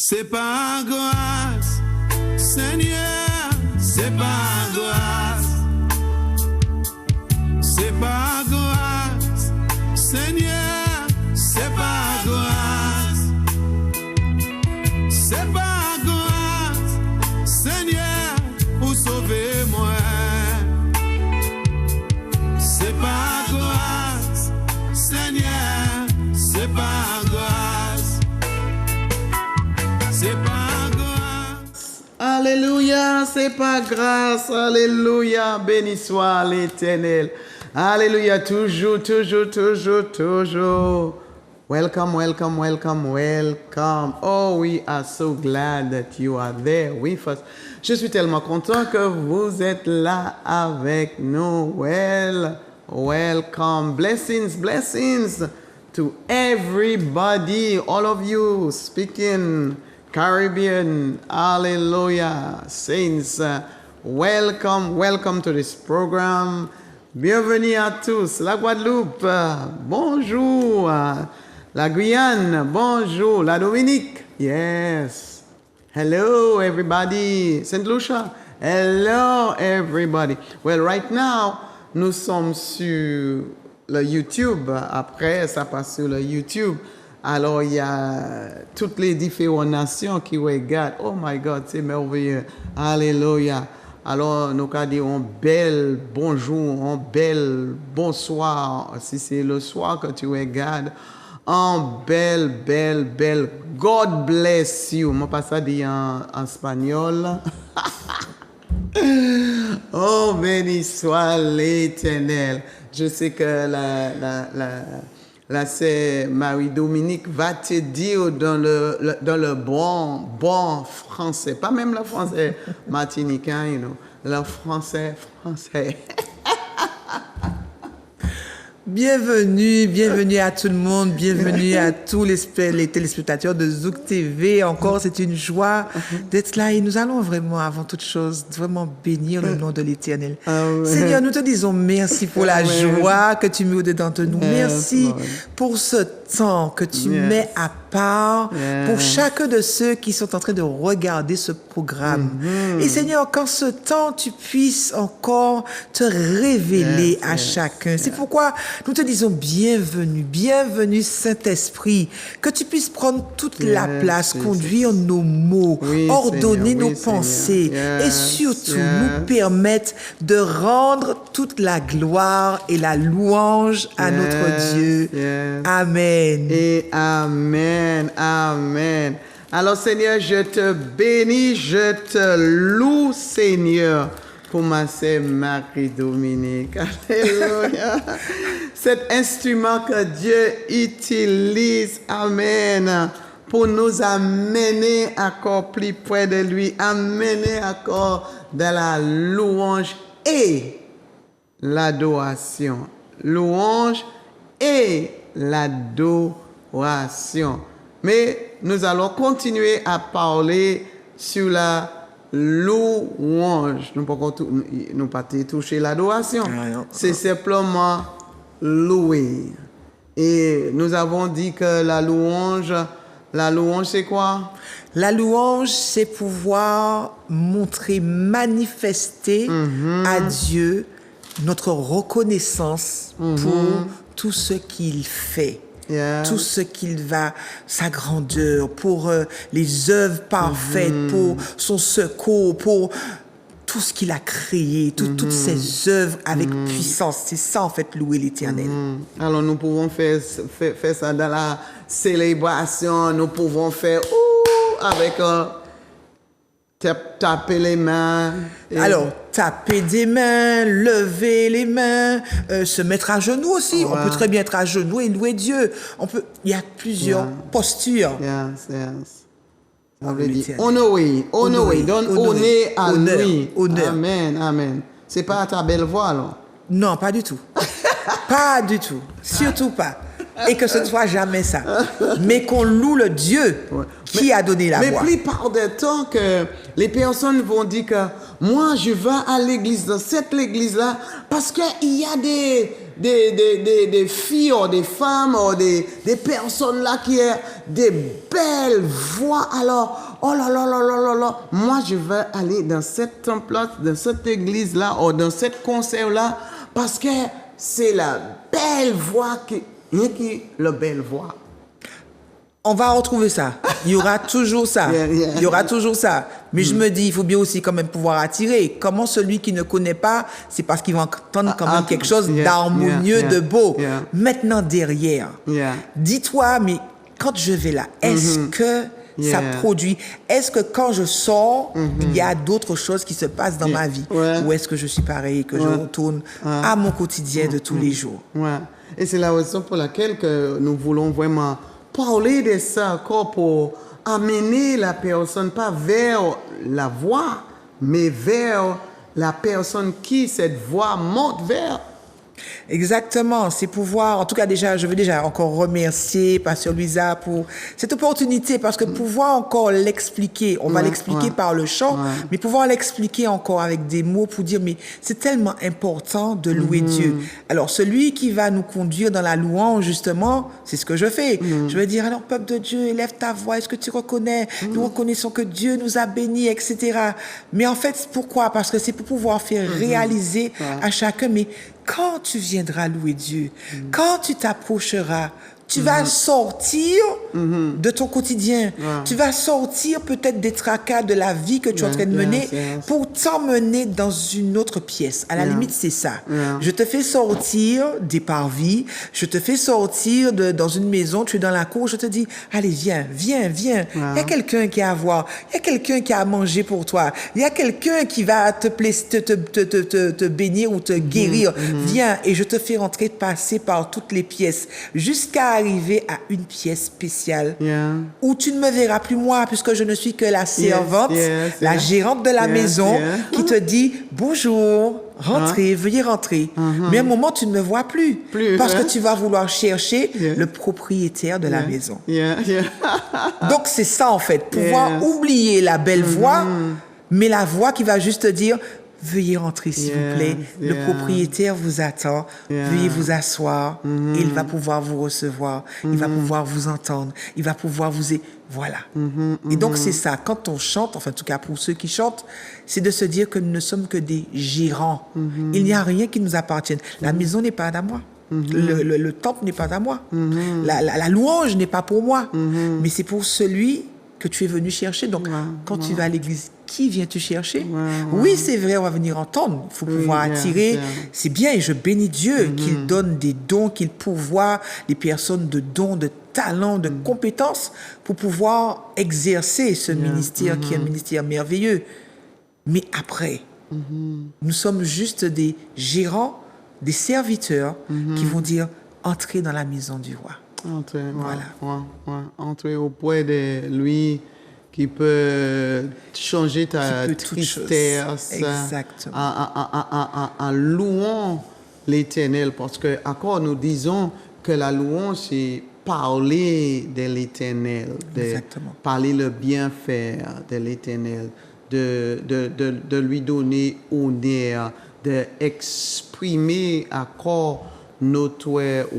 C'est par grâce, Seigneur, c'est par grâce. C'est par grâce, Seigneur, c'est par grâce. C'est par grâce, Seigneur, pour sauver moi. C'est par grâce, Seigneur, c'est par grâce. C'est par grâce. Alléluia, c'est par grâce. Alléluia, béni soit l'Éternel. Alléluia, toujours, toujours, toujours, toujours. Welcome, welcome, welcome, welcome. Oh, we are so glad that you are there with us. Je suis tellement content que vous êtes là avec nous. Welcome. Blessings, blessings to everybody, all of you speaking Caribbean. Hallelujah. Saints, welcome, welcome to this program. Bienvenue à tous. La Guadeloupe, bonjour. La Guyane, bonjour. La Dominique, yes. Hello, everybody. Saint Lucia, hello, everybody. Well, right now, nous sommes sur le YouTube. Après, ça passe sur le YouTube. Alors, il y a toutes les différentes nations qui regardent. Oh my God, c'est merveilleux. Alléluia. Alors, nous allons dire un bel bonjour, un bel bonsoir. Si c'est le soir que tu regardes, un bel. God bless you. Moi, pas ça dit en espagnol. Oh, béni soit l'Éternel. Je sais que la sœur Marie-Dominique va te dire dans le bon français, pas même le français martiniquais, le français. Bienvenue à tout le monde, bienvenue à tous les téléspectateurs de Zouk TV. Encore, c'est une joie d'être là et nous allons vraiment, avant toute chose, vraiment bénir le nom de l'Éternel. Seigneur, nous te disons merci pour la joie que tu mets au-dedans de nous. Merci pour ce temps que tu mets à part pour chacun de ceux qui sont en train de regarder ce programme. Et Seigneur, qu'en ce temps, tu puisses encore te révéler à chacun. C'est pourquoi nous te disons bienvenue Saint-Esprit, que tu puisses prendre toute la place, conduire nos mots, ordonner nos pensées et surtout nous permettre de rendre toute la gloire et la louange à notre Dieu. Amen. Et amen. Alors Seigneur, je te bénis, je te loue Seigneur pour ma sœur Marie-Dominique. Alléluia. Cet instrument que Dieu utilise, amen, pour nous amener encore plus près de lui, amener encore dans la louange et l'adoration. Louange et l'adoration. Mais nous allons continuer à parler sur la louange. Nous ne pas toucher l'adoration. C'est simplement louer. Et nous avons dit que la louange c'est quoi? La louange, c'est pouvoir montrer, manifester à Dieu notre reconnaissance pour tout ce qu'il fait. Tout ce qu'il va, sa grandeur, pour les œuvres parfaites, pour son secours, pour tout ce qu'il a créé, toutes ses œuvres avec puissance. C'est ça, en fait, louer l'Éternel. Alors, nous pouvons faire ça dans la célébration. Nous pouvons faire avec taper les mains. Alors, taper des mains, lever les mains, se mettre à genoux aussi. On peut très bien être à genoux et louer Dieu. Il y a plusieurs postures. Yes. Ça veut dire honorer, donne honneur à lui. Amen. C'est pas à ta belle voix, alors? Non, pas du tout. Pas du tout. Surtout pas. Et que ce ne soit jamais ça. Mais qu'on loue le Dieu qui a donné la voix. Mais plupart du temps que les personnes vont dire que moi je vais à l'église, dans cette église-là, parce qu'il y a des filles ou des femmes ou des personnes là qui ont des belles voix. Alors, oh là là là là là là, moi je vais aller dans cette temple-là, dans cette église-là ou dans cette concert-là parce que c'est la belle voix la belle voix. On va retrouver ça. Il y aura toujours ça. Il y aura toujours ça. Mais je me dis, il faut bien aussi quand même pouvoir attirer. Comment celui qui ne connaît pas, c'est parce qu'il va entendre quand même quelque chose d'harmonieux, de beau. Maintenant, derrière, dis-toi, mais quand je vais là, est-ce que ça produit? Est-ce que quand je sors, il y a d'autres choses qui se passent dans ma vie? Ou est-ce que je suis pareil, que je retourne à mon quotidien de tous les jours? Et c'est la raison pour laquelle que nous voulons vraiment parler de ça encore pour amener la personne pas vers la voix, mais vers la personne qui cette voix monte vers. Exactement, c'est pouvoir, en tout cas déjà, je veux déjà encore remercier Pasteur Louisa pour cette opportunité parce que pouvoir encore l'expliquer, on va l'expliquer par le chant, mais pouvoir l'expliquer encore avec des mots pour dire, mais c'est tellement important de louer Dieu. Alors celui qui va nous conduire dans la louange, justement, c'est ce que je fais. Je vais dire, alors peuple de Dieu, élève ta voix, est-ce que tu reconnais? Nous reconnaissons que Dieu nous a bénis, etc. Mais en fait, pourquoi? Parce que c'est pour pouvoir faire réaliser à chacun, mais quand tu viendras louer Dieu, quand tu t'approcheras, tu vas sortir de ton quotidien. Tu vas sortir peut-être des tracas de la vie que tu es en train de mener pour t'emmener dans une autre pièce. À la limite, c'est ça. Je te fais sortir des parvis, je te fais sortir dans une maison, tu es dans la cour, je te dis, allez, viens, viens, viens. Il y a quelqu'un qui a à voir, il y a quelqu'un qui a à manger pour toi, il y a quelqu'un qui va te bénir ou te guérir. Viens, et je te fais rentrer, passer par toutes les pièces jusqu'à arriver à une pièce spéciale où tu ne me verras plus moi puisque je ne suis que la servante, la gérante de la maison qui te dit bonjour, rentrez, veuillez rentrer. Mais à un moment, tu ne me vois plus parce que tu vas vouloir chercher le propriétaire de la maison. Donc, c'est ça en fait, pouvoir oublier la belle voix, mais la voix qui va juste te dire veuillez rentrer, s'il vous plaît. Le propriétaire vous attend. Veuillez vous asseoir. Et il va pouvoir vous recevoir. Il va pouvoir vous entendre. Il va pouvoir vous... Voilà. Et donc, c'est ça. Quand on chante, enfin, en tout cas, pour ceux qui chantent, c'est de se dire que nous ne sommes que des gérants. Il n'y a rien qui nous appartienne. La maison n'est pas à moi. Le temple n'est pas à moi. La louange n'est pas pour moi. Mais c'est pour celui que tu es venu chercher. Donc, quand tu vas à l'église, qui viens-tu chercher? Oui, c'est vrai, on va venir entendre. Il faut pouvoir attirer. C'est bien et je bénis Dieu qu'il donne des dons, qu'il pourvoie les personnes de dons, de talents, de compétences pour pouvoir exercer ce ministère qui est un ministère merveilleux. Mais après, nous sommes juste des gérants, des serviteurs qui vont dire entrez dans la maison du roi. Entrer auprès de lui qui peut changer ta tristesse en louant l'Éternel. Parce que, encore, nous disons que la louange, c'est parler de l'Éternel, parler le bienfait de l'Éternel, de lui donner honneur, d'exprimer encore notre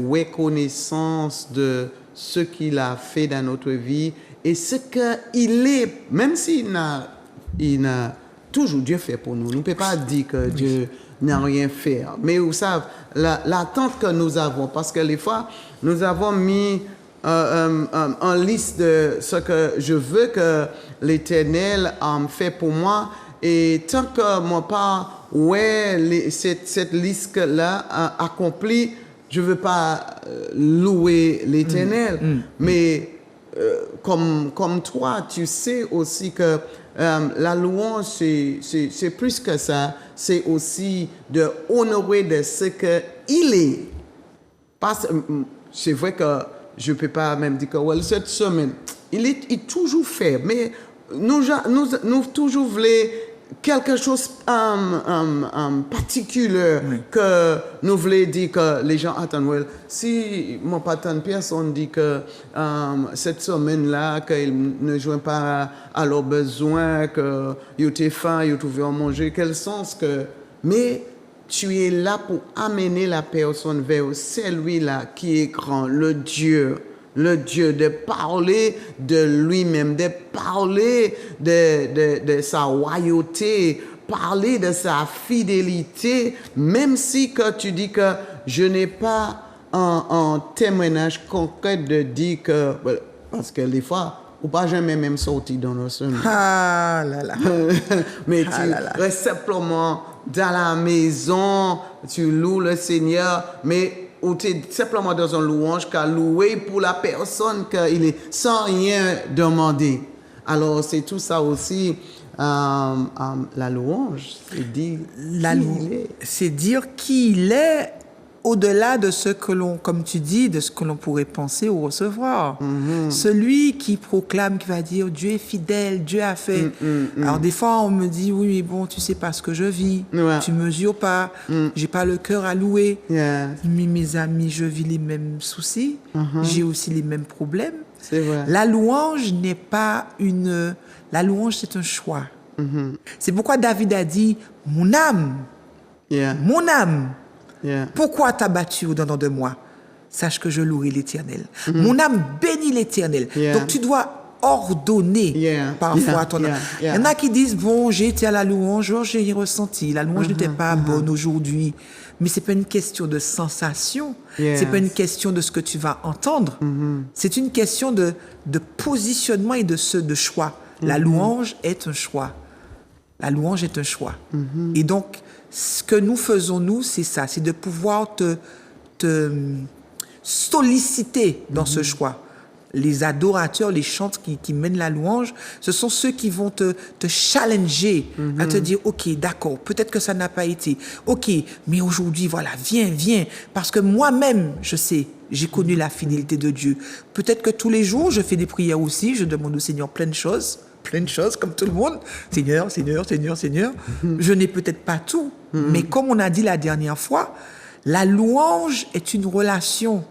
reconnaissance de ce qu'il a fait dans notre vie et ce qu'il est, même s'il n'a toujours Dieu fait pour nous. Nous ne pouvons pas dire que Dieu n'a rien fait. Mais vous savez, l'attente que nous avons, parce que les fois, nous avons mis en liste de ce que je veux que l'Éternel fait pour moi. Et tant que moi pas cette liste-là accomplie, je ne veux pas louer l'Éternel. Mais comme toi, tu sais aussi que la louange, c'est plus que ça. C'est aussi de honorer de ce qu'il est. C'est vrai que je ne peux pas même dire que cette semaine, il est toujours fait. Mais nous toujours voulons quelque chose particulier que nous voulons dire que les gens attendent. Si mon patron personne dit que cette semaine-là, qu'ils ne jouent pas à leurs besoins, qu'ils ont faim, ils ont trouvé à manger, quel sens que... Mais tu es là pour amener la personne vers celui-là qui est grand, le Dieu, de parler de lui-même, de parler de sa royauté, parler de sa fidélité, même si que tu dis que je n'ai pas un témoignage concret de dire que, parce que des fois, ou pas jamais même sorti dans nos semaines. Ah là là. Mais tu restes simplement dans la maison, tu loues le Seigneur, mais ou tu es simplement dans un louange qu'à louer pour la personne qu'il est sans rien demander. Alors c'est tout ça aussi, la louange, c'est dire C'est dire qui il est au-delà de ce que l'on, comme tu dis, de ce que l'on pourrait penser ou recevoir. Celui qui proclame, qui va dire Dieu est fidèle, Dieu a fait. Alors des fois on me dit oui mais bon tu sais pas ce que je vis, tu mesures pas, j'ai pas le cœur à louer. Mais mes amis, je vis les mêmes soucis, j'ai aussi les mêmes problèmes. C'est vrai. La louange n'est pas une... La louange c'est un choix. C'est pourquoi David a dit mon âme, mon âme. Pourquoi t'as battu au-dedans de moi? Sache que je louerai l'Éternel. Mon âme bénit l'Éternel. Donc tu dois ordonner parfois à ton âme. Il y en a qui disent, bon, j'ai été à la louange, j'ai ressenti, la louange n'était pas bonne aujourd'hui. Mais c'est pas une question de sensation, c'est pas une question de ce que tu vas entendre. C'est une question de positionnement et de choix. La louange est un choix. La louange est un choix. Et donc, ce que nous faisons, nous, c'est ça, c'est de pouvoir te solliciter dans ce choix. Les adorateurs, les chantres qui mènent la louange, ce sont ceux qui vont te challenger, à te dire, OK, d'accord, peut-être que ça n'a pas été. OK, mais aujourd'hui, voilà, viens. Parce que moi-même, je sais, j'ai connu la fidélité de Dieu. Peut-être que tous les jours, je fais des prières aussi, je demande au Seigneur plein de choses, comme tout le monde. Seigneur. Je n'ai peut-être pas tout, mais comme on a dit la dernière fois, la louange est une relation.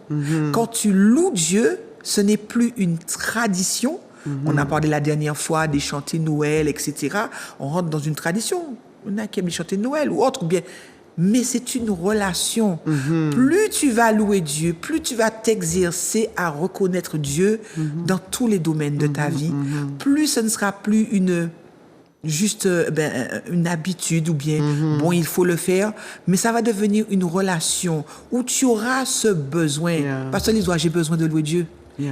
Quand tu loues Dieu, ce n'est plus une tradition. On a parlé la dernière fois des chanter Noël, etc. On rentre dans une tradition. On a qui aime chanter Noël ou autre, bien. Mais c'est une relation. Plus tu vas louer Dieu, plus tu vas t'exercer à reconnaître Dieu dans tous les domaines de ta vie, plus ce ne sera plus une habitude ou bien, bon, il faut le faire, mais ça va devenir une relation où tu auras ce besoin. Parce que les j'ai besoin de louer Dieu.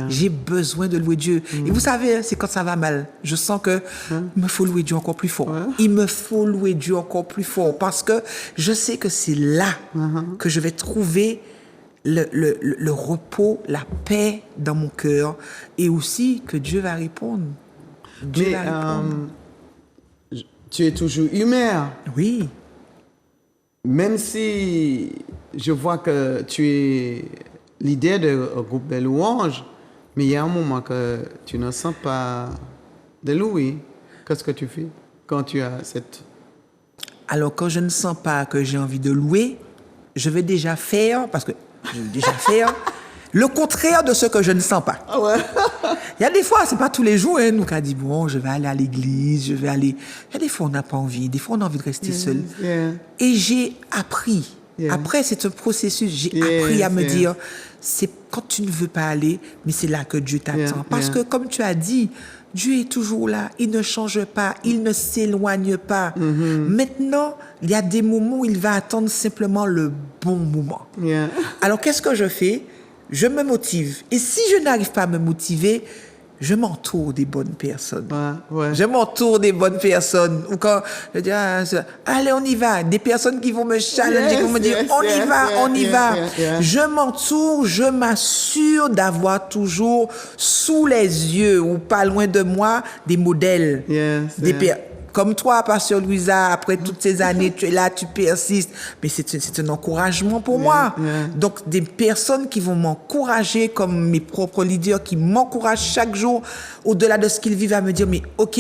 J'ai besoin de louer Dieu. Et vous savez, c'est quand ça va mal. Je sens que il me faut louer Dieu encore plus fort. Il me faut louer Dieu encore plus fort parce que je sais que c'est là que je vais trouver le repos, la paix dans mon cœur et aussi que Dieu va répondre. Dieu va répondre. Tu es toujours humain. Oui. Même si je vois que tu es leader d'un groupe de louanges, mais il y a un moment que tu ne sens pas de louer. Qu'est-ce que tu fais quand tu as cette... Alors, quand je ne sens pas que j'ai envie de louer, je vais déjà faire, parce que je vais déjà faire le contraire de ce que je ne sens pas. Ah ouais. Il y a des fois, c'est pas tous les jours, nous qui dit bon, je vais aller à l'église, je vais aller. Il y a des fois, on n'a pas envie, des fois, on a envie de rester seul. Et j'ai appris. Après, c'est un processus. J'ai appris à me dire, c'est quand tu ne veux pas aller, mais c'est là que Dieu t'attend. Parce que, comme tu as dit, Dieu est toujours là. Il ne change pas. Il ne s'éloigne pas. Maintenant, il y a des moments où il va attendre simplement le bon moment. Alors, qu'est-ce que je fais? Je me motive. Et si je n'arrive pas à me motiver, je m'entoure des bonnes personnes. Je m'entoure des bonnes personnes. Ou quand je dis, allez, on y va. Des personnes qui vont me challenger, qui vont me dire, on y va. Je m'entoure, je m'assure d'avoir toujours sous les yeux ou pas loin de moi des modèles. Comme toi, Pasteur Louisa, après toutes ces années, tu es là, tu persistes. Mais c'est un encouragement pour moi. Donc, des personnes qui vont m'encourager, comme mes propres leaders, qui m'encouragent chaque jour, au-delà de ce qu'ils vivent, à me dire, mais OK,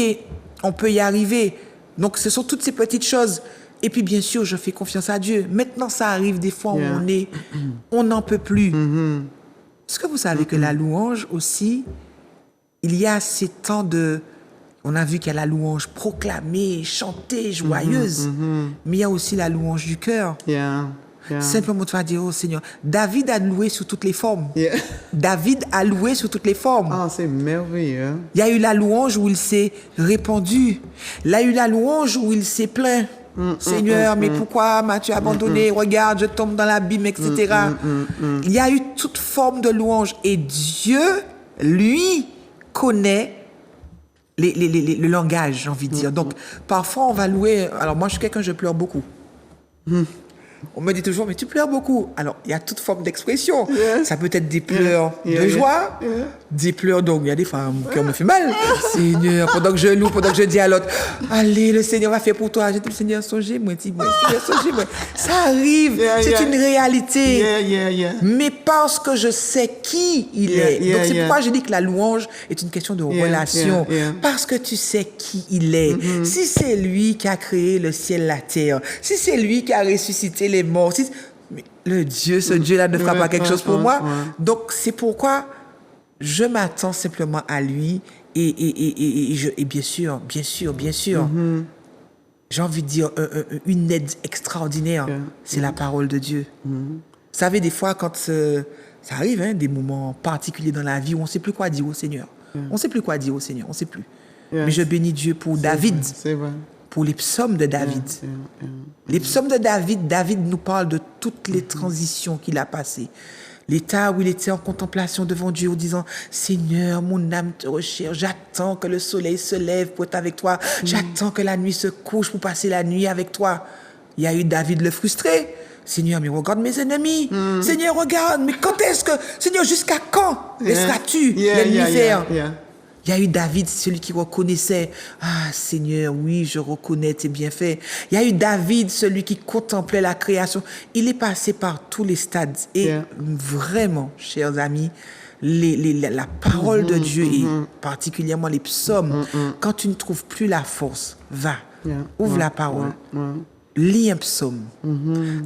on peut y arriver. Donc, ce sont toutes ces petites choses. Et puis, bien sûr, je fais confiance à Dieu. Maintenant, ça arrive des fois où on n'en peut plus. Est-ce que vous savez que la louange aussi, il y a ces temps de On a vu qu'il y a la louange proclamée, chantée, joyeuse, mais il y a aussi la louange du cœur. Yeah. Yeah. Simplement, tu vas dire, oh Seigneur, David a loué sous toutes les formes. Yeah. David a loué sous toutes les formes. Ah, c'est merveilleux. Il y a eu la louange où il s'est répandu. Il y a eu la louange où il s'est plaint. Seigneur, mais pourquoi m'as-tu abandonné? Regarde, je tombe dans l'abîme, etc. Il y a eu toute forme de louange. Et Dieu, lui, connaît le langage, j'ai envie de dire. Donc, parfois, on va louer... Alors, moi, je suis quelqu'un, je pleure beaucoup. On me dit toujours, mais tu pleures beaucoup. Alors, il y a toute forme d'expression. Yeah. Ça peut être des pleurs Yeah. de joie, des pleurs, donc il y a des fois, mon cœur me fait mal. Seigneur, pendant que je loue, pendant que je dis à l'autre, allez, le Seigneur va faire pour toi. Je dis, Seigneur, songez-moi, dis-moi, Seigneur, songez-moi. Ça arrive, c'est une réalité. Yeah. Mais parce que je sais qui il est. Donc, c'est pourquoi je dis que la louange est une question de relation. Parce que tu sais qui il est. Si c'est lui qui a créé le ciel, la terre, si c'est lui qui a ressuscité les morts, mais ce Dieu-là ne fera pas quelque chose pour moi. Donc, c'est pourquoi je m'attends simplement à lui et bien sûr, j'ai envie de dire une aide extraordinaire, c'est la parole de Dieu. Vous savez, des fois, quand ça arrive, hein, des moments particuliers dans la vie où on ne sait plus quoi dire au Seigneur. On ne sait plus quoi dire au Seigneur, on ne sait plus. Mais je bénis Dieu pour David. C'est vrai. Pour les psaumes de David. Les psaumes de David, David nous parle de toutes les transitions qu'il a passées. L'état où il était en contemplation devant Dieu en disant « Seigneur, mon âme te recherche, j'attends que le soleil se lève pour être avec toi, j'attends que la nuit se couche pour passer la nuit avec toi. » Il y a eu David le frustré. « Seigneur, mais regarde mes ennemis. Seigneur, regarde, mais quand est-ce que... Seigneur, jusqu'à quand laisseras-tu l'ennemi faire ?» Il y a eu David, celui qui reconnaissait, « Ah, Seigneur, oui, je reconnais tes bienfaits. » Il y a eu David, celui qui contemplait la création. Il est passé par tous les stades. Et vraiment, chers amis, la parole de Dieu, et particulièrement les psaumes, quand tu ne trouves plus la force, va, ouvre la parole. Lis un psaume.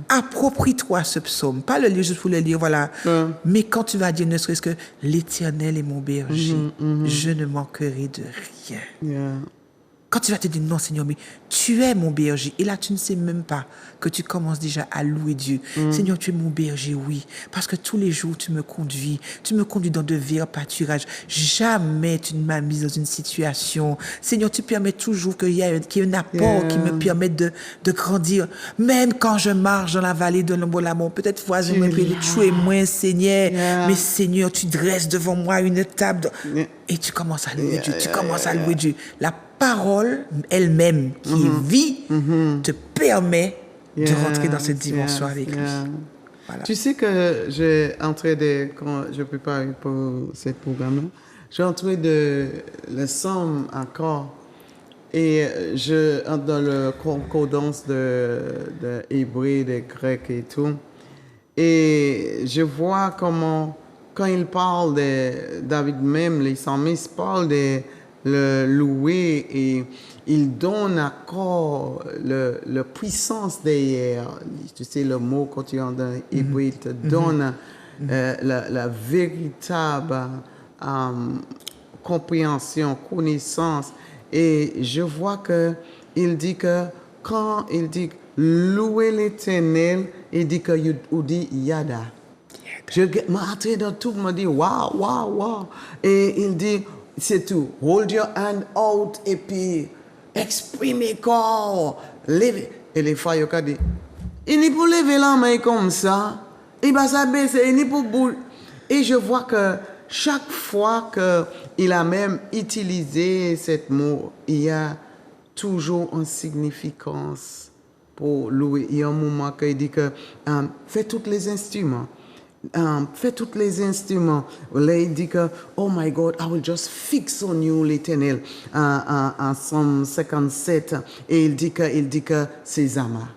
Approprie-toi ce psaume. Pas le lire juste pour le lire, voilà. Mais quand tu vas dire, ne serait-ce que l'Éternel est mon berger, je ne manquerai de rien. Quand tu vas te dire, non Seigneur, mais tu es mon berger. Et là, tu ne sais même pas que tu commences déjà à louer Dieu. Seigneur, tu es mon berger, oui. Parce que tous les jours, tu me conduis. Tu me conduis dans de verts pâturages. Jamais tu ne m'as mis dans une situation. Seigneur, tu permets toujours qu'il y ait un apport qui me permette de grandir. Même quand je marche dans la vallée de l'ombre de la mort, peut-être voisin, tu es moins, Seigneur. Mais Seigneur, tu dresses devant moi une table. Et tu commences à louer Dieu. Tu commences à louer Dieu. La parole elle-même qui vit te permet de rentrer dans cette dimension avec lui. Voilà. Tu sais que quand je prépare pour ce programme-là, j'ai entré le psaume encore et dans le concordance de hébreu, de grec et tout. Et je vois comment, quand il parle de David même, les psalmistes parlent de le louer et il donne encore la puissance derrière. Tu sais, le mot quand tu es dans hébreu, il te donne la véritable compréhension, connaissance. Et je vois qu'il dit que quand il dit louer l'Éternel, il dit que il dit Yada. Je m'attends dans tout, me dit wow. Et il dit, c'est tout. Hold your hand out et puis exprimer corps. Lever. Et les fois, il dit, il n'est pour lever la main comme ça. Il va s'abaisser, il n'est pour boule. Et je vois que chaque fois qu'il a même utilisé ce mot, il y a toujours une significance pour louer. Il y a un moment qu'il dit que fais tous les instruments. Fais tous les instruments. Là, il dit que, oh my God, I will just fix on you, l'Éternel. En Psaume 57, et il dit que c'est Zama.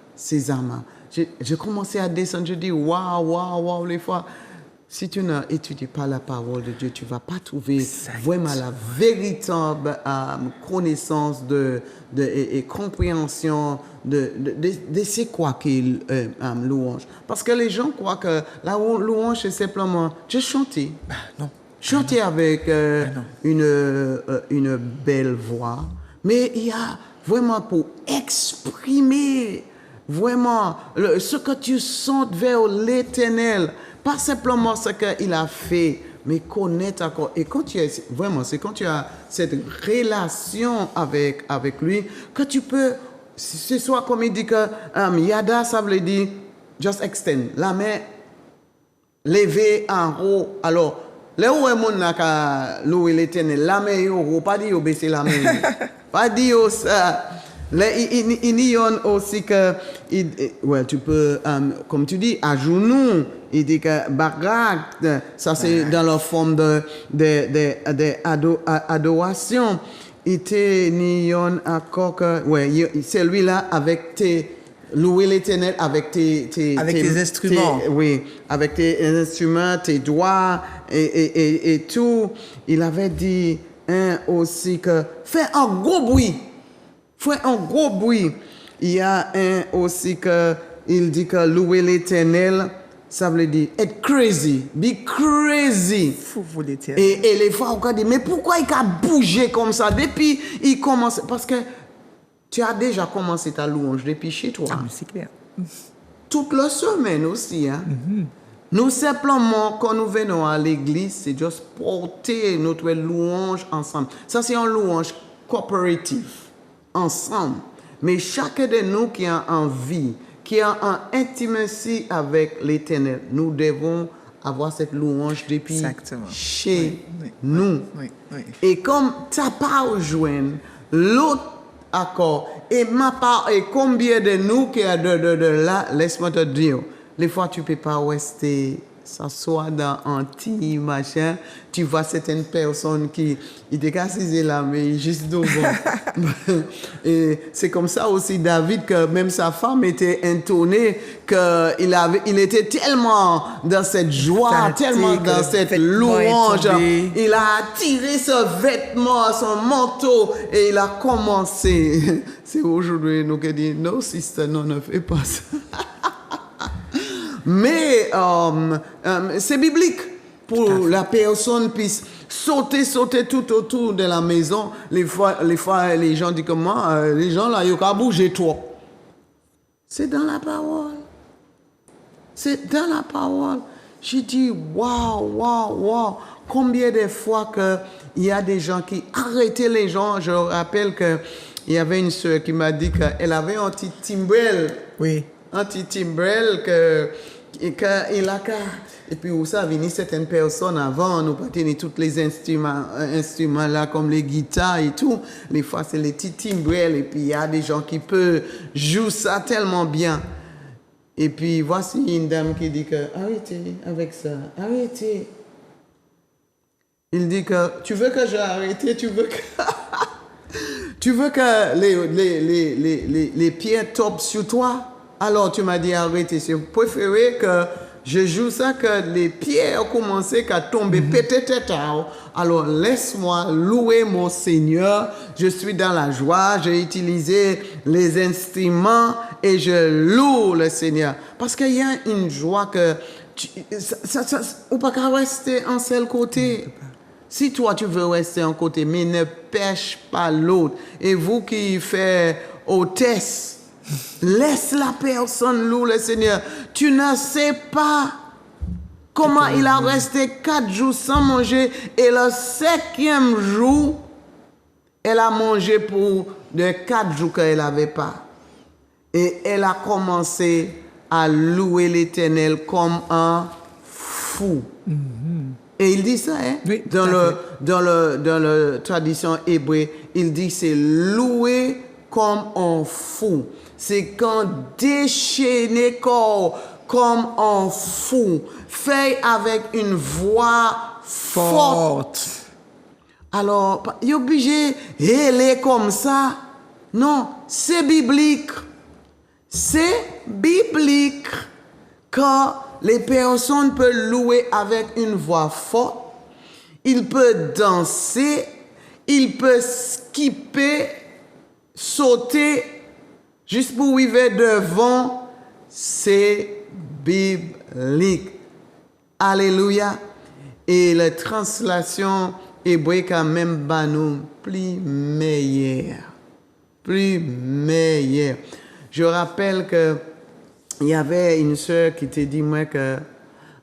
J'ai commencé à descendre, je dis, wow, les fois. Si tu n'étudies pas la parole de Dieu, tu ne vas pas trouver vraiment la véritable connaissance et compréhension de c'est quoi qu'il louange. Parce que les gens croient que la louange, c'est simplement, je chantais. Non. chanter avec une belle voix, mais il y a vraiment pour exprimer vraiment ce que tu sens vers l'Éternel, pas simplement ce qu'il a fait, mais connaître encore. Et quand tu es vraiment, c'est quand tu as cette relation avec lui que tu peux, ce soit comme il dit que Yada, ça veut dire just extend, la main levée en haut. Alors, là où est mon naka louer l'Éternel, la main en haut, pas dire baisser la main, pas dire ça. Il y a aussi que, ouais, tu peux, comme tu dis, à genoux, il dit que barak, ça c'est dans la forme d'adoration. Il était ni encore que, ouais, c'est lui-là avec tes, louer l'Éternel avec tes instruments. Oui, avec tes instruments, tes doigts et tout. Il avait dit aussi que, fais un gros bruit. Fais un gros bruit. Il y a un aussi que il dit que louer l'Éternel, ça veut dire être crazy, be crazy. Fou pour l'Éternel. Et les fois on dit mais pourquoi il a bougé comme ça depuis il commence parce que tu as déjà commencé ta louange depuis chez toi. Ah, c'est clair. Toute la semaine aussi hein. Nous simplement quand nous venons à l'église, c'est juste porter notre louange ensemble. Ça c'est une louange coopérative. Ensemble. Mais chacun de nous qui a envie, qui a une intimacy avec l'Éternel, nous devons avoir cette louange depuis chez nous. Oui. Et comme ta part rejoint l'autre accord, et ma part, et combien de nous qui a de là, laisse-moi te dire, les fois tu ne peux pas rester s'asseoir dans un petit machin, tu vois certaines personnes qui étaient cassées là, mais juste devant. Et c'est comme ça aussi David, que même sa femme était étonnée, qu'il était tellement dans cette joie, tellement dans cette louange. Il a tiré ce vêtement, son manteau, et il a commencé. C'est aujourd'hui, nous qui disons, non, sister, non, ne fais pas ça. Mais c'est biblique pour la personne puisse sauter tout autour de la maison. Les fois les gens disent comme moi, les gens là, ils ont bougé trop. C'est dans la parole. C'est dans la parole. J'ai dit, waouh. Combien de fois il y a des gens qui arrêtaient les gens. Je rappelle qu'il y avait une soeur qui m'a dit qu'elle avait un petit timbrel. Oui. Un petit timbrel il a et puis où ça venait certaines personnes avant nous pas tenir tous les instruments là comme les guitares et tout, les fois c'est les petits timbrels et puis il y a des gens qui peuvent jouer ça tellement bien. Et puis voici une dame qui dit que arrêtez avec ça, arrêtez. Il dit que tu veux que j'arrête, tu veux que les pieds tombent sur toi. Alors tu m'as dit arrêtez, c'est préféré que je joue ça que les pieds ont commencé à tomber peut-être. Alors laisse-moi louer mon Seigneur, je suis dans la joie, j'ai utilisé les instruments et je loue le Seigneur. Parce qu'il y a une joie que on ne peut pas rester en seul côté. Si toi tu veux rester en côté, mais ne pêche pas l'autre. Et vous qui faites hôtesse, laisse la personne louer le Seigneur. Tu ne sais pas comment il a resté 4 jours sans manger et le 5e jour, elle a mangé pour de 4 jours qu'elle n'avait pas. Et elle a commencé à louer l'Éternel comme un fou. Et il dit ça, hein? Oui, dans la tradition hébreu, il dit c'est louer comme un fou. C'est quand déchaîner corps comme un fou, fait avec une voix forte. Alors, il est obligé d'aller comme ça. Non, c'est biblique. C'est biblique que les personnes peuvent louer avec une voix forte. Ils peuvent danser. Ils peuvent skipper, sauter, juste pour arriver devant. C'est biblique. Alléluia. Et la translation hébraïque a même banou plus meilleur. Plus meilleur. Je rappelle que il y avait une sœur qui t'a dit moi que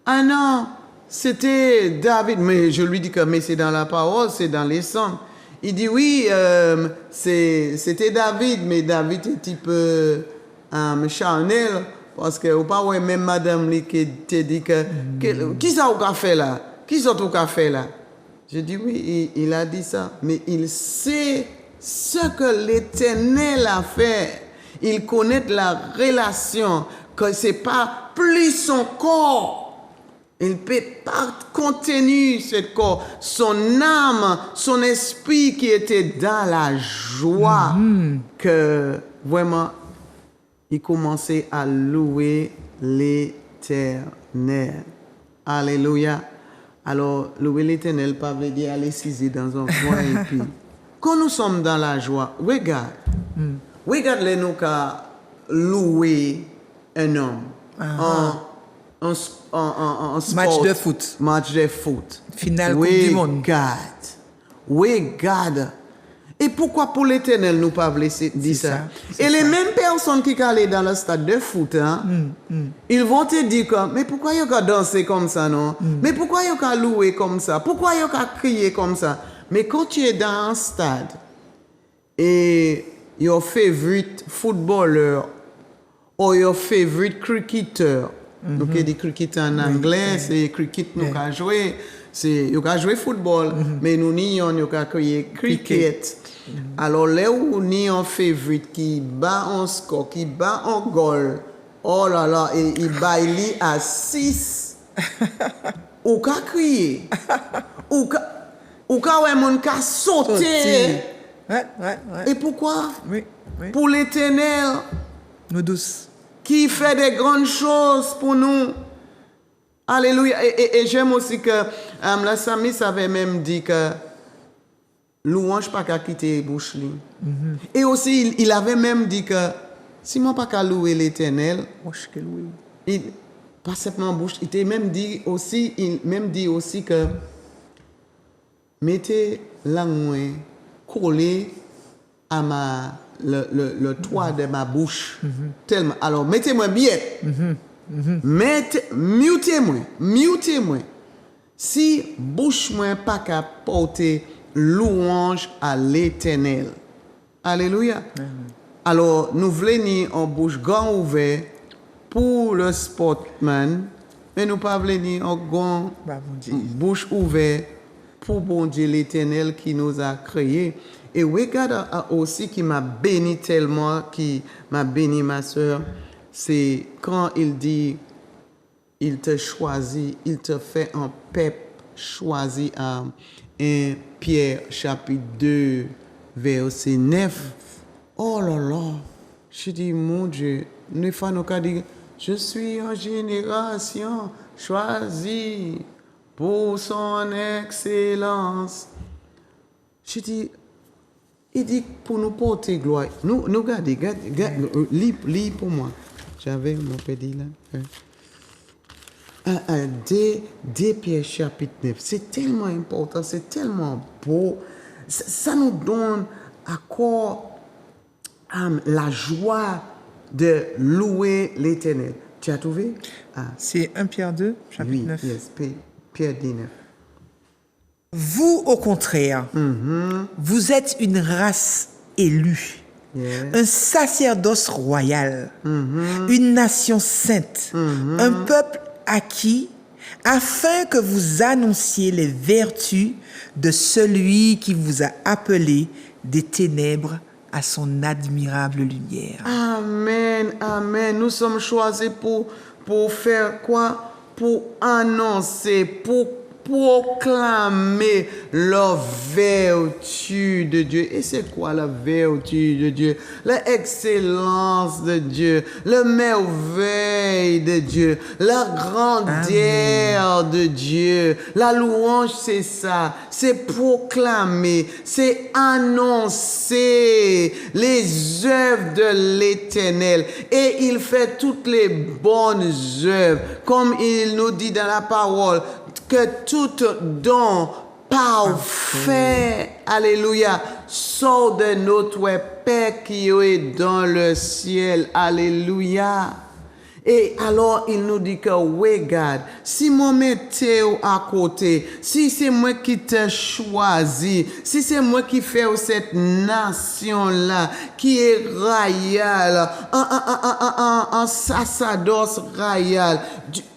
ah non, c'était David, mais je lui dis que mais c'est dans la parole, c'est dans les psaumes. Il dit oui, c'était David, mais David est un petit peu charnel parce que ou pas ouais même madame lui qui te dit que qui ça au café là, qui ça au café là. Je dis oui, il a dit ça, mais il sait ce que l'Éternel a fait. Il connaît la relation, que c'est pas plus son corps. Il ne peut pas contenir ce corps, son âme, son esprit qui était dans la joie, que vraiment, il commençait à louer l'Éternel. Alléluia. Alors, louer l'Éternel, pas veut dire aller s'iser dans un coin et puis, quand nous sommes dans la joie, regarde les nous qu'à louer un homme. Un sport, Match de foot. Match de foot. Finale Coupe du Monde. Regarde. Et pourquoi pour l'Éternel nous pas laisser dire ça? Et les mêmes personnes qui allaient dans le stade de foot, ils vont te dire que, mais pourquoi ils ont dansé comme ça, non? Mais pourquoi ils ont loué comme ça? Pourquoi ils ont crié comme ça? Mais quand tu es dans un stade et your favorite footballer ou your favorite cricketer, donc il dit cricket en anglais, c'est cricket nous avons joué, c'est nous avons joué football, mais nous avons crié cricket. Alors là où nous avons favorite qui bat un score, qui bat un goal, oh là là, et il bat à 6, ou qu'a crié, ou qu'a ouais mon qu'a sauté. Ouais. Et pourquoi? Oui. Pour l'Éternel. Nous douce. Qui fait des grandes choses pour nous. Alléluia. Et j'aime aussi que la Samy avait même dit que louange pas qu'à quitter bouche. Et aussi, il avait même dit que si moi pas qu'à louer l'Éternel, pas simplement bouche, il même dit aussi que mettez la main collée à le toit de ma bouche. Tellement. Alors, mettez-moi bien. Mutez-moi. Si bouche moi pas qu'à porter louange à l'Éternel. Alléluia. Alors, nous voulons en bouche grand ouvert pour le sportman, mais nous pas voulons en grand bouche ouvert pour bon Dieu l'Éternel qui nous a créés. Et regarde aussi qui m'a béni tellement, qui m'a béni ma soeur, c'est quand il dit, il te choisit, il te fait un peuple choisi à 1 Pierre chapitre 2 verset 9. Oh là là, je dis mon Dieu, nous faisons dire, je suis en génération choisie pour son excellence. Je dis, il dit pour nous porter gloire. Nous regardez, lis pour moi. J'avais mon pédit là. 2 Pierre chapitre 9. C'est tellement important, c'est tellement beau. Ça nous donne encore la joie de louer l'Éternel. Tu as trouvé? C'est 1 Pierre 2, chapitre 9. Yes, Pierre 19. Vous, au contraire, vous êtes une race élue, un sacerdoce royal, une nation sainte, un peuple acquis, afin que vous annonciez les vertus de celui qui vous a appelé des ténèbres à son admirable lumière. Amen, amen. Nous sommes choisis pour faire quoi? Pour annoncer, pour proclamer la vertu de Dieu. Et c'est quoi la vertu de Dieu? L'excellence de Dieu, la merveille de Dieu, la grandeur de Dieu. La louange, c'est ça. C'est proclamer, c'est annoncer les œuvres de l'Éternel. Et il fait toutes les bonnes œuvres. Comme il nous dit dans la parole, que tout don parfait, alléluia, sort de notre Père qui est dans le ciel, alléluia. Et alors, il nous dit que, regarde, si moi mettais à côté, si c'est moi qui t'ai choisi, si c'est moi qui fais cette nation-là, qui est royale, un sacerdoce royal,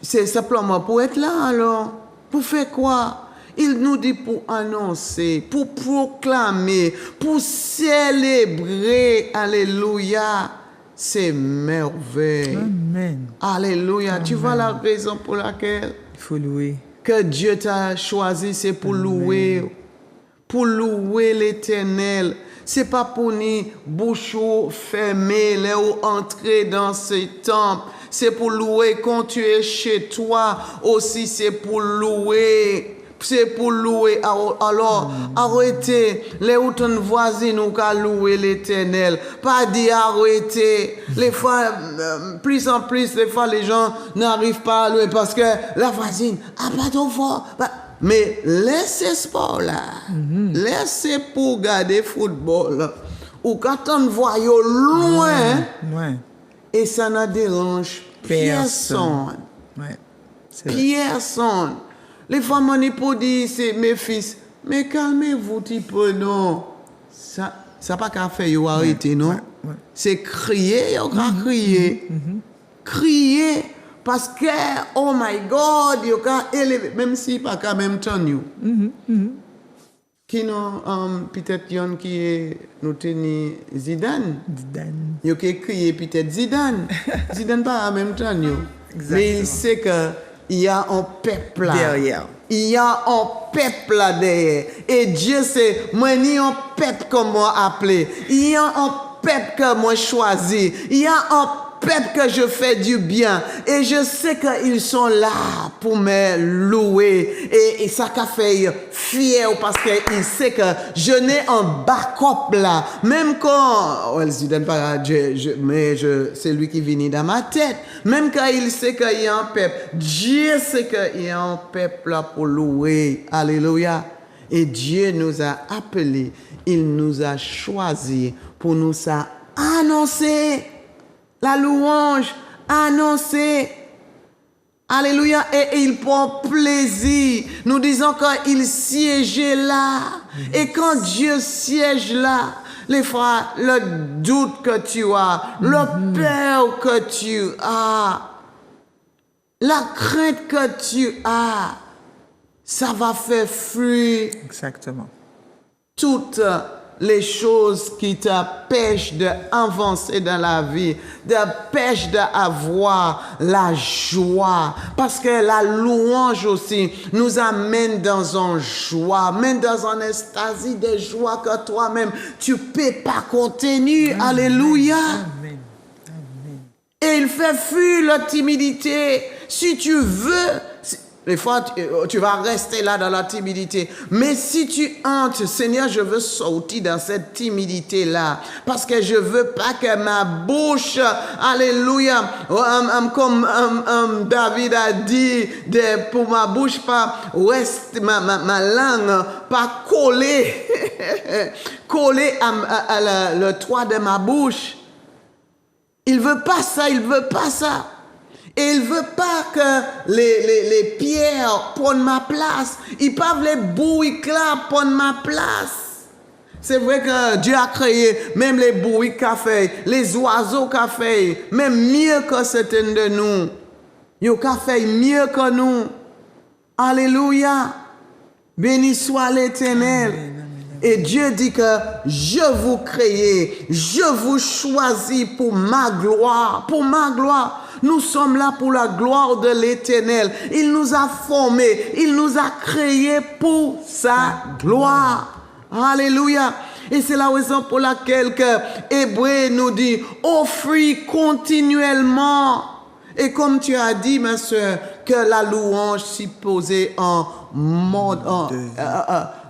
c'est simplement pour être là, alors. Pour faire quoi? Il nous dit pour annoncer, pour proclamer, pour célébrer, alléluia, ces merveilles. Amen. Alléluia. Amen. Tu vois la raison pour laquelle Il faut louer. que Dieu t'a choisi, c'est pour louer l'Éternel. C'est pas pour ni bouche fermée, là où entrer dans ce temple. C'est pour louer quand tu es chez toi aussi, c'est pour louer. C'est pour louer. Alors, arrêtez. Les où ton voisin nous qu'à louer l'Éternel. Pas dire arrêtez. Les fois, plus en plus, les fois, les gens n'arrivent pas à louer parce que la voisine a pas trop fort. Mais laissez sport là. Laissez pour garder football. Ou quand on voit loin. Ouais. Et ça ne dérange personne. Ouais. C'est vrai. Personne. Les femmes on pour dire c'est mes fils. Mais calmez-vous petit peu, non. Ça pas qu'à faire yo arrêter, non. Ouais. C'est crier, yo qu'à crier. Crier parce que oh my God, yo qu'à élever même si pas qu'à même temps yo. Qui non peut-être yon qui est nous teni Zidane. Zidane. Yo qui crier peut-être Zidane. Zidane pas en même temps yo. Exactement. Mais il sait que il y a un peuple là. Derrière. Il y a un peuple là derrière. Et Dieu sait, moi, il y a un peuple que moi appelé. Il y a un peuple que moi choisi. Il y a un peuple que je fais du bien. Et je sais qu'ils sont là pour me louer. Et ça qu'a fait fier parce qu'il sait que je n'ai un backup là. Même quand, well, je donne pas c'est lui qui vient dans ma tête. Même quand il sait qu'il y a un peuple, Dieu sait qu'il y a un peuple là pour louer. Alléluia. Et Dieu nous a appelés, il nous a choisis pour nous annoncer la louange, annoncer. Alléluia. Et il prend plaisir. Nous disons qu'il siégeait là. Et quand Dieu siège là, les frères, le doute que tu as, le peur que tu as, la crainte que tu as, ça va faire fuir Exactement. toutes les choses qui t'empêchent d'avancer dans la vie, t'empêchent d'avoir la joie. Parce que la louange aussi nous amène dans une joie, même dans une extasie de joie que toi-même, tu ne peux pas contenir. Alléluia. Amen. Et il fait fuir la timidité. Si tu veux, des fois, tu vas rester là dans la timidité. Mais si tu entres, Seigneur, je veux sortir dans cette timidité-là. Parce que je veux pas que ma bouche, alléluia, comme David a dit, pour ma bouche, pas reste, ma langue, pas coller, coller à le toit de ma bouche. Il veut pas ça, il veut pas ça. Et il veut pas que les pierres prennent ma place. Il pas les bouilles là prennent ma place. C'est vrai que Dieu a créé même les bouilles qu'a fait, les oiseaux qu'a fait, même mieux que certains de nous. Ils ont fait mieux que nous. Alléluia. Béni soit l'Éternel. Et Dieu dit que je vous crée, je vous choisis pour ma gloire, pour ma gloire. Nous sommes là pour la gloire de l'Éternel. Il nous a formés, il nous a créés pour sa gloire. Alléluia. Et c'est la raison pour laquelle que Hébreu nous dit, offrez continuellement. Et comme tu as dit, ma soeur, que la louange supposée en mode,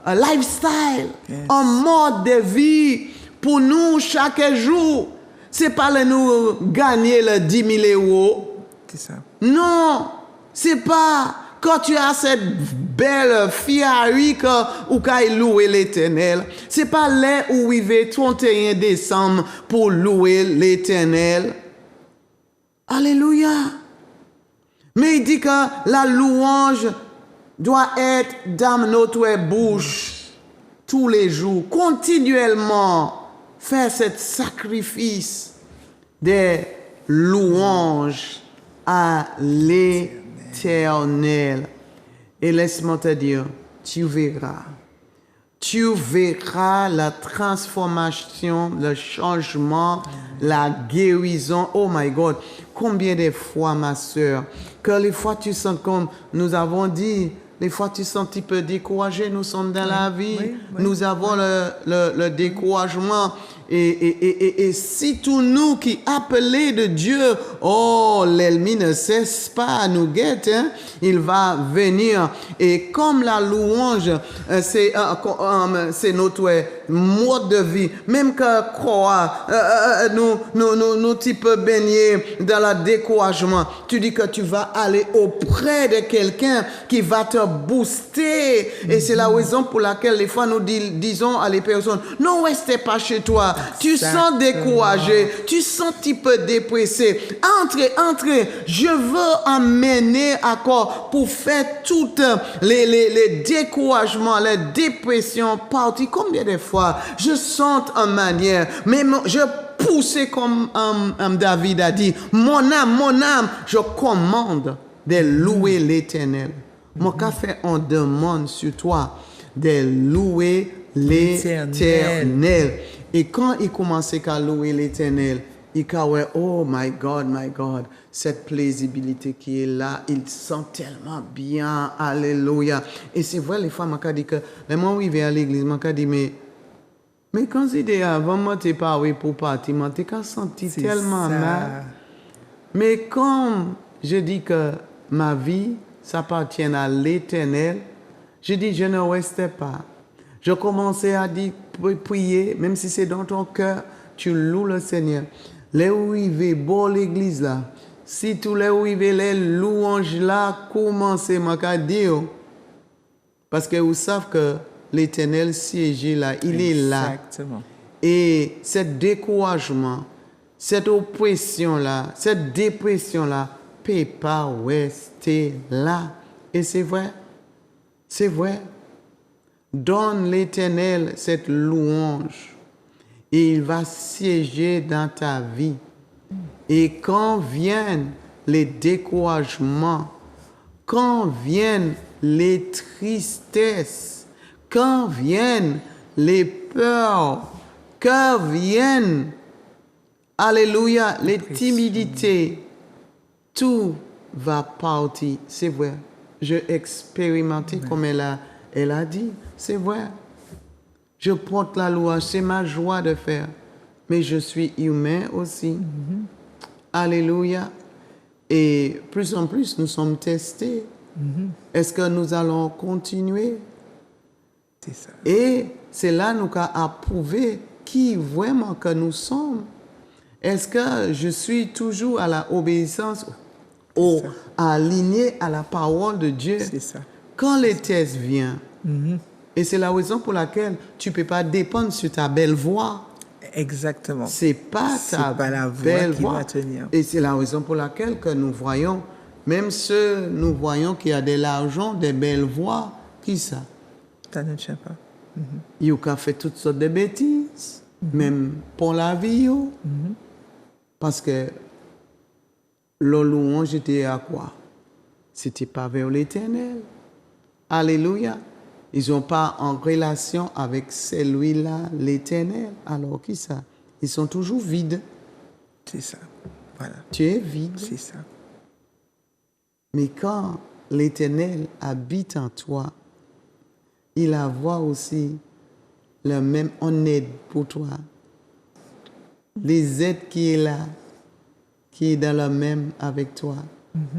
un lifestyle, un mode de vie pour nous chaque jour. C'est pas le nous gagner le 10 000 euros. C'est ça. Non, c'est pas quand tu as cette belle fiarie où tu louer l'Éternel, c'est pas là où il va 31 décembre pour louer l'Éternel. Alléluia. Mais il dit que la louange doit être dans notre bouche tous les jours, continuellement faire ce sacrifice des louanges à l'Éternel. Et laisse-moi te dire, tu verras la transformation, le changement, la guérison. Oh my God, combien de fois, ma soeur, que les fois tu sens comme nous avons dit, les fois tu sens un petit peu découragé, nous sommes dans la vie, nous avons le découragement. Et si tous nous qui appelés de Dieu, oh, l'ennemi ne cesse pas à nous guetter, hein, il va venir. Et comme la louange, c'est notre mode de vie, même que croire, nous tu peux baigner dans le découragement. Tu dis que tu vas aller auprès de quelqu'un qui va te booster. Et c'est la raison pour laquelle les fois nous disons à les personnes, ne restez pas chez toi. Tu sens découragé, tu sens un petit peu dépressé. Entrez. Je veux emmener encore pour faire toutes les découragements, les dépressions partir. Combien de fois je sens en manière, mais je poussais comme David a dit, mon âme, je commande de louer l'Éternel. Mon café, on demande sur toi de louer l'Éternel. Et quand il commençait à louer l'Éternel, il disait, oh my God, cette plaisibilité qui est là, il sent tellement bien, alléluia. Et c'est vrai, les femmes m'ont dit que, les moi arrivé à l'église, m'ont dit, mais quand c'était avant, moi, t'es pas pour partir, moi, t'es senti tellement mal. Mais comme je dis que ma vie s'appartient à l'Éternel, je dis, je ne restais pas. Je commençais à dire, prier, même si c'est dans ton cœur, tu loues le Seigneur. Les où il va, bon l'église là, si tous les où il va, les louanges là, commencez à dire. Parce que vous savez que l'Éternel siège là, il est là. Exactement. Et ce découragement, cette oppression là, cette dépression là, ne peut pas rester là. Et c'est vrai. C'est vrai. Donne l'Éternel cette louange et il va siéger dans ta vie. Et quand viennent les découragements, quand viennent les tristesses, quand viennent les peurs, quand viennent, alléluia, les timidités, tout va partir. C'est vrai. J'ai expérimenté comme elle a dit. C'est vrai. Je porte la louange, c'est ma joie de faire. Mais je suis humain aussi. Alléluia. Et plus en plus, nous sommes testés. Est-ce que nous allons continuer? C'est ça. Et c'est là nous avons approuvé qui vraiment que nous sommes. Est-ce que je suis toujours à la obéissance ou aligné à la parole de Dieu? C'est ça. Quand les tests viennent, et c'est la raison pour laquelle tu ne peux pas dépendre sur ta belle voix. Exactement. C'est pas la voix belle qui voix. va tenir. Et c'est la raison pour laquelle que nous voyons, même ceux nous voyons qui a de l'argent, des belles voix, qui ça? Ça ne tient pas. Ils ont fait toutes sortes de bêtises, même pour la vie. Parce que le louange était à quoi? C'était pas vers l'Éternel. Alléluia. Ils n'ont pas en relation avec celui-là, l'Éternel. Alors qui ça? Ils sont toujours vides. C'est ça. Voilà. Tu es vide. C'est ça. Mais quand l'Éternel habite en toi, il a voix aussi le même en aide pour toi. Les aides qui est là, qui est dans le même avec toi,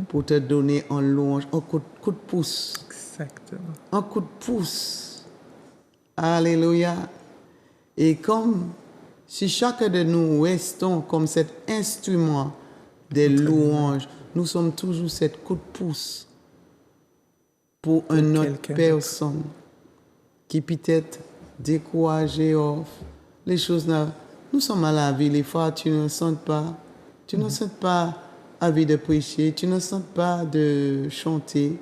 pour te donner en louange, un coup de pouce. Exactement. Un coup de pouce. Alléluia. Et comme si chacun de nous restons comme cet instrument de louange, nous sommes toujours cet coup de pouce pour une autre quelqu'un personne qui peut-être découragée, les choses là. Nous sommes à la vie, les fois tu ne sens pas, tu ne sens pas envie de prêcher, tu ne sens pas de chanter.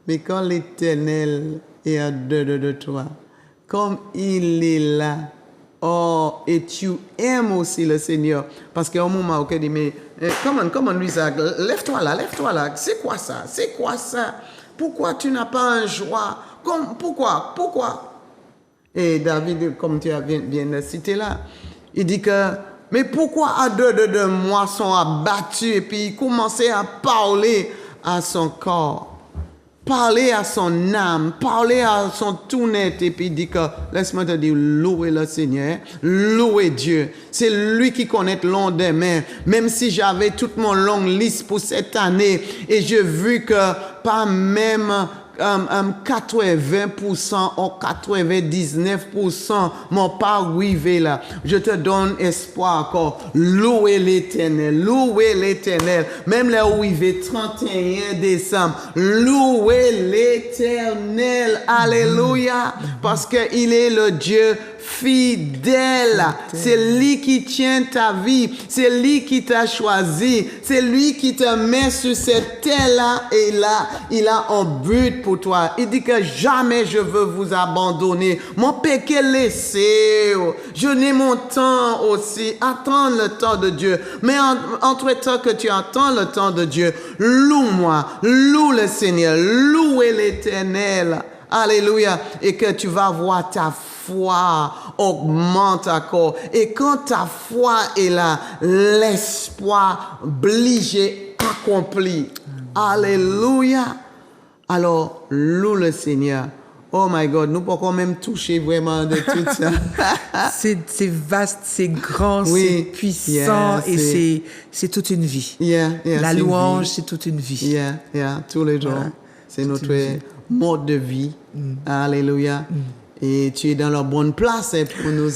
Mais quand l'Éternel est à de toi, comme il est là, et tu aimes aussi le Seigneur, parce qu'à un moment, ok, dit, mais comment lui ça, lève-toi là, c'est quoi ça? Pourquoi tu n'as pas un joie? Pourquoi? Et David, comme tu as bien de citer là, il dit que, mais pourquoi à deux moissons abattus, et puis il commençait à parler à son corps, parler à son âme, parler à son tout net, et puis il dit que, laisse-moi te dire, louez le Seigneur, louez Dieu. C'est lui qui connaît le long des mains. Même si j'avais toute mon longue liste pour cette année, et j'ai vu que pas même 80% ou 99% m'ont pas arrivé là. Je te donne espoir encore. Louez l'Éternel. Même là où il est 31 décembre. Louez l'Éternel. Alléluia. Parce qu'il est le Dieu fidèle. C'est lui qui tient ta vie. C'est lui qui t'a choisi. C'est lui qui te met sur cette terre-là. Et là, il a un but pour toi. Il dit que jamais je veux vous abandonner. Mon péché laissé. Je n'ai mon temps aussi. Attends le temps de Dieu. Mais entre-temps que tu attends le temps de Dieu, loue-moi. Loue le Seigneur. Louez l'Éternel. Alléluia. Et que tu vas voir ta foi augmente encore. Et quand ta foi est là, l'espoir obligé accompli. Alléluia. Alors, loue le Seigneur. Oh my God, nous pouvons même toucher vraiment de tout ça. C'est vaste, c'est grand, Oui. c'est puissant, et c'est toute une vie. La louange, c'est toute une vie. Tous les jours. Voilà. C'est notre mode de vie. Alléluia. Et tu es dans la bonne place pour nous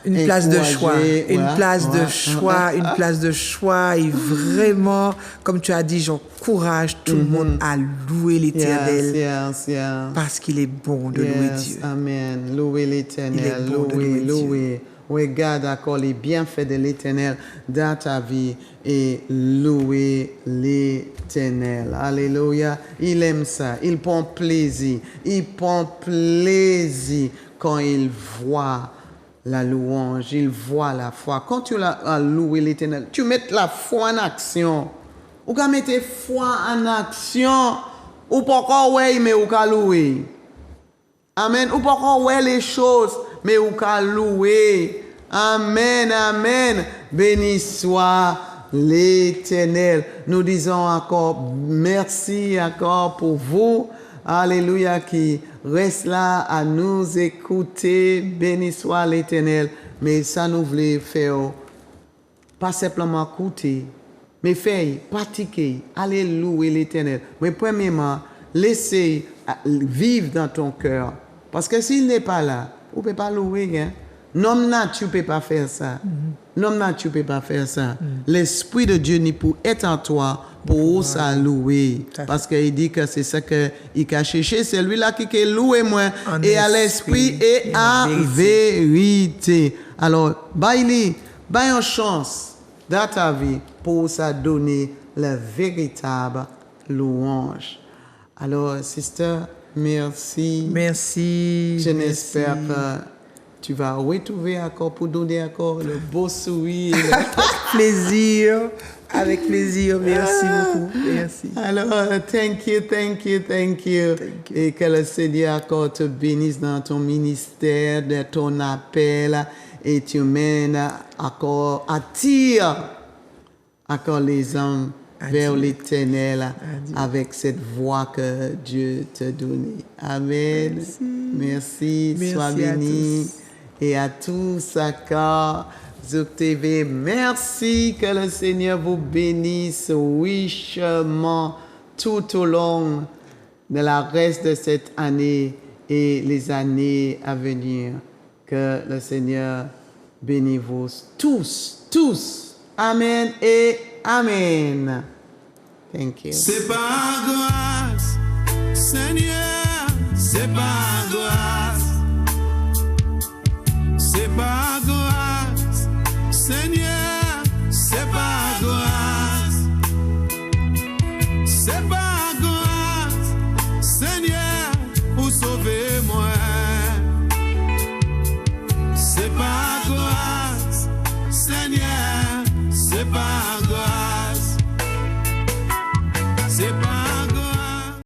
Une place de choix, une place de choix, et vraiment, comme tu as dit, j'encourage tout le monde à louer l'Éternel, parce qu'il est bon de louer Dieu. Amen. Louer l'Éternel, Il est bon de louer louer. Regarde encore les bienfaits de l'Éternel dans ta vie et louer l'Éternel. Alléluia. Il aime ça. Il prend plaisir. Quand il voit la louange, il voit la foi. Quand tu as loué l'Éternel, tu mets la foi en action. Ou quand mettre foi en action, ou pourquoi ouais, mais ou qu'à louer. Amen. Ou pourquoi ouais les choses, mais ou qu'à louer. Amen, amen. Béni soit l'Éternel. Nous disons encore merci encore pour vous. Alléluia, qui reste là à nous écouter. Béni soit l'Éternel. Mais ça nous voulait faire, pas simplement écouter, mais faire, pratiquer. Allez louer l'Éternel. Mais premièrement, laissez vivre dans ton cœur. Parce que s'il n'est pas là, vous ne pouvez pas louer. Hein? L'homme nature ne peut pas faire ça. L'homme nature ne peut pas faire ça. L'Esprit de Dieu n'est pour être en toi, pour ça louer. Parce qu'il dit que c'est ça qu'il a cherché. C'est lui-là qui a loué moi. Et à l'Esprit et à vérité. Alors, baille une chance dans ta vie pour ça donner la véritable louange. Alors, sister, merci. Merci. Je n'espère que tu vas retrouver encore pour donner encore le beau sourire. Avec plaisir. Merci beaucoup. Merci. Alors, thank you. Et que le Seigneur encore te bénisse dans ton ministère, de ton appel, et tu mènes encore, attire encore les hommes vers l'Éternel avec cette voix que Dieu te donne. Amen. Merci. Sois béni. Et à tous encore, Zouk TV, merci, que le Seigneur vous bénisse richement tout au long de la reste de cette année et les années à venir. Que le Seigneur bénisse vous tous. Amen et Amen. Thank you. C'est par grâce, Seigneur. Seigneur, c'est pas grâce. C'est pas grâce, Seigneur, pour sauver moi. C'est pas grâce, Seigneur, c'est pas grâce. C'est pas